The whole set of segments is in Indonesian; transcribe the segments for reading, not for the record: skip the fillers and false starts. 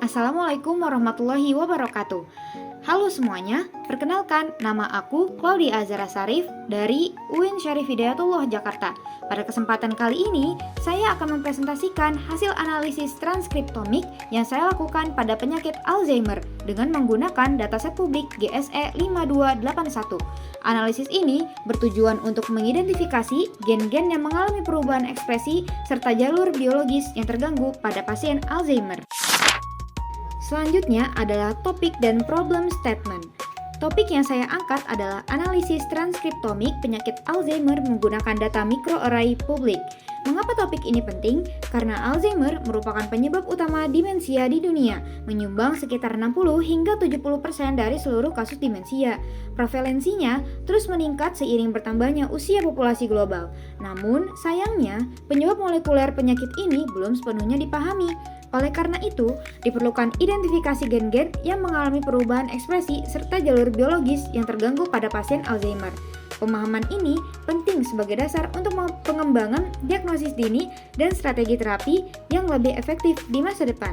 Assalamualaikum warahmatullahi wabarakatuh. Halo semuanya, perkenalkan nama aku Claudia Azhara Sarif dari UIN Syarif Hidayatullah Jakarta. Pada kesempatan kali ini, saya akan mempresentasikan hasil analisis transkriptomik yang saya lakukan pada penyakit Alzheimer dengan menggunakan dataset publik GSE 5281. Analisis ini bertujuan untuk mengidentifikasi gen-gen yang mengalami perubahan ekspresi serta jalur biologis yang terganggu pada pasien Alzheimer. Selanjutnya adalah topik dan problem statement. Topik yang saya angkat adalah analisis transkriptomik penyakit Alzheimer menggunakan data microarray publik. Mengapa topik ini penting? Karena Alzheimer merupakan penyebab utama demensia di dunia, menyumbang sekitar 60 hingga 70% dari seluruh kasus demensia. Prevalensinya terus meningkat seiring bertambahnya usia populasi global. Namun, sayangnya, penyebab molekuler penyakit ini belum sepenuhnya dipahami. Oleh karena itu, diperlukan identifikasi gen-gen yang mengalami perubahan ekspresi serta jalur biologis yang terganggu pada pasien Alzheimer. Pemahaman ini penting sebagai dasar untuk pengembangan diagnosis dini dan strategi terapi yang lebih efektif di masa depan.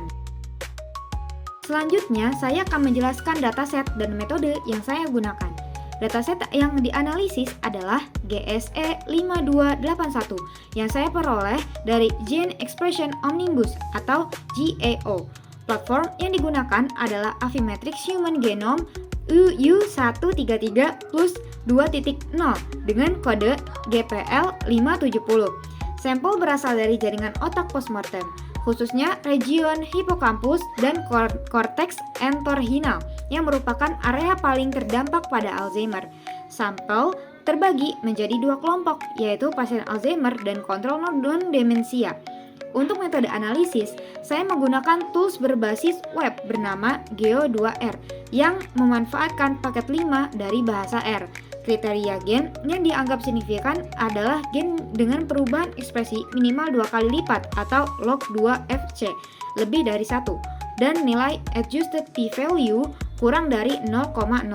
Selanjutnya, saya akan menjelaskan dataset dan metode yang saya gunakan. Dataset yang dianalisis adalah GSE 5281 yang saya peroleh dari Gene Expression Omnibus atau GEO. Platform yang digunakan adalah Affymetrix Human Genome UU133 plus 2.0 dengan kode GPL 570. Sampel berasal dari jaringan otak postmortem, khususnya region hipokampus dan korteks entorhinal yang merupakan area paling terdampak pada Alzheimer. Sampel terbagi menjadi dua kelompok, yaitu pasien Alzheimer dan kontrol non-demensia. Untuk metode analisis, saya menggunakan tools berbasis web bernama Geo2R yang memanfaatkan paket 5 dari bahasa R. Kriteria gen yang dianggap signifikan adalah gen dengan perubahan ekspresi minimal 2 kali lipat atau log 2 FC lebih dari 1 dan nilai adjusted p-value kurang dari 0,05.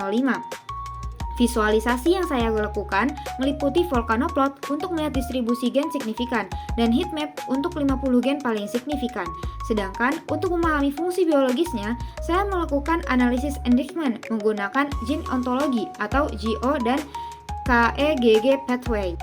Visualisasi yang saya lakukan meliputi Volcano plot untuk melihat distribusi gen signifikan dan heatmap untuk 50 gen paling signifikan. Sedangkan untuk memahami fungsi biologisnya, saya melakukan analisis enrichment menggunakan gene ontologi atau GO dan KEGG pathway.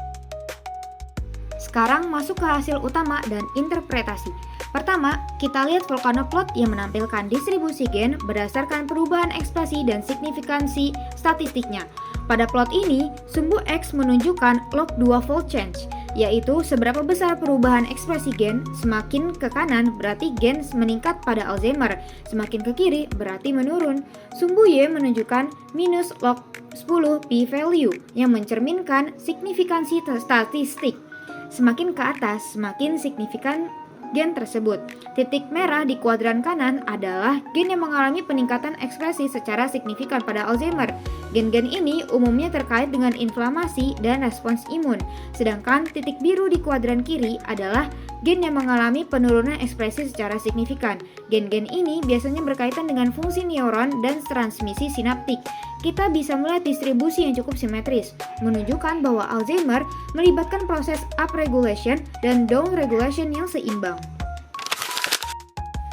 Sekarang masuk ke hasil utama dan interpretasi. Pertama, kita lihat Volcano plot yang menampilkan distribusi gen berdasarkan perubahan ekspresi dan signifikansi statistiknya. Pada plot ini, sumbu X menunjukkan log 2 fold change, yaitu seberapa besar perubahan ekspresi gen. Semakin ke kanan berarti gen meningkat pada Alzheimer, semakin ke kiri berarti menurun. Sumbu Y menunjukkan minus log 10 p-value yang mencerminkan signifikansi statistik. Semakin ke atas, semakin signifikan gen tersebut. Titik merah di kuadran kanan adalah gen yang mengalami peningkatan ekspresi secara signifikan pada Alzheimer. Gen-gen ini umumnya terkait dengan inflamasi dan respons imun, sedangkan titik biru di kuadran kiri adalah gen yang mengalami penurunan ekspresi secara signifikan. Gen-gen ini biasanya berkaitan dengan fungsi neuron dan transmisi sinaptik. Kita bisa melihat distribusi yang cukup simetris, menunjukkan bahwa Alzheimer melibatkan proses upregulation dan downregulation yang seimbang.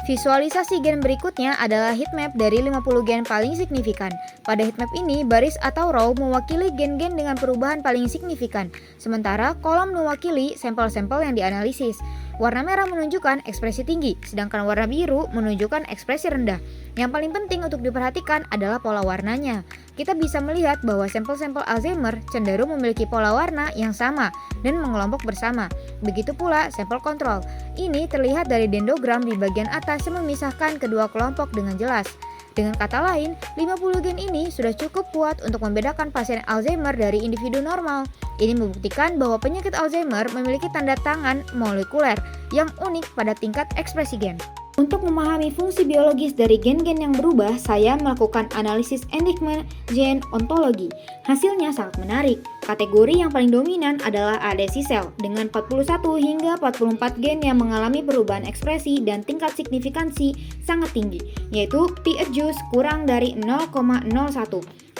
Visualisasi gen berikutnya adalah heatmap dari 50 gen paling signifikan. Pada heatmap ini, baris atau row mewakili gen-gen dengan perubahan paling signifikan, sementara kolom mewakili sampel-sampel yang dianalisis. Warna merah menunjukkan ekspresi tinggi, sedangkan warna biru menunjukkan ekspresi rendah. Yang paling penting untuk diperhatikan adalah pola warnanya. Kita bisa melihat bahwa sampel-sampel Alzheimer cenderung memiliki pola warna yang sama dan mengelompok bersama. Begitu pula sampel kontrol. Ini terlihat dari dendrogram di bagian atas yang memisahkan kedua kelompok dengan jelas. Dengan kata lain, 50 gen ini sudah cukup kuat untuk membedakan pasien Alzheimer dari individu normal. Ini membuktikan bahwa penyakit Alzheimer memiliki tanda tangan molekuler yang unik pada tingkat ekspresi gen. Untuk memahami fungsi biologis dari gen-gen yang berubah, saya melakukan analisis enrichment gene ontologi. Hasilnya sangat menarik. Kategori yang paling dominan adalah ADC cell dengan 41 hingga 44 gen yang mengalami perubahan ekspresi dan tingkat signifikansi sangat tinggi, yaitu p-adjust kurang dari 0,01.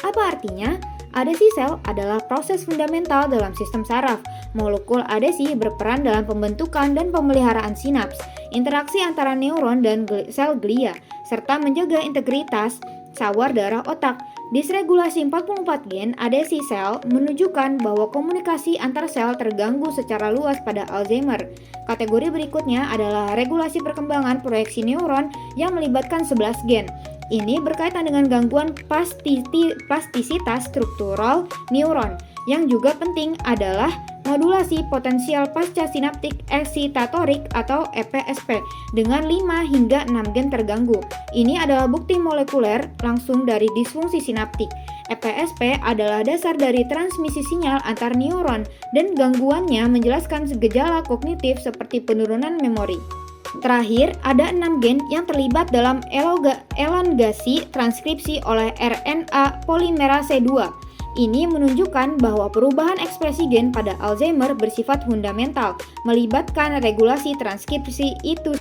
Apa artinya? Adesi sel adalah proses fundamental dalam sistem saraf. Molekul adesi berperan dalam pembentukan dan pemeliharaan sinaps. interaksi antara neuron dan sel glia, serta menjaga integritas sawar darah otak. Disregulasi 44 gen adesi sel menunjukkan bahwa komunikasi antar sel terganggu secara luas pada Alzheimer. Kategori berikutnya adalah regulasi perkembangan proyeksi neuron yang melibatkan 11 gen. Ini berkaitan dengan gangguan plastisitas struktural neuron. Yang juga penting adalah modulasi potensial pasca sinaptik eksitatorik atau EPSP dengan 5 hingga 6 gen terganggu. Ini adalah bukti molekuler langsung dari disfungsi sinaptik. EPSP adalah dasar dari transmisi sinyal antar neuron dan gangguannya menjelaskan gejala kognitif seperti penurunan memori. Terakhir, ada 6 gen yang terlibat dalam elongasi transkripsi oleh RNA polimerase 2. Ini menunjukkan bahwa perubahan ekspresi gen pada Alzheimer bersifat fundamental, melibatkan regulasi transkripsi itu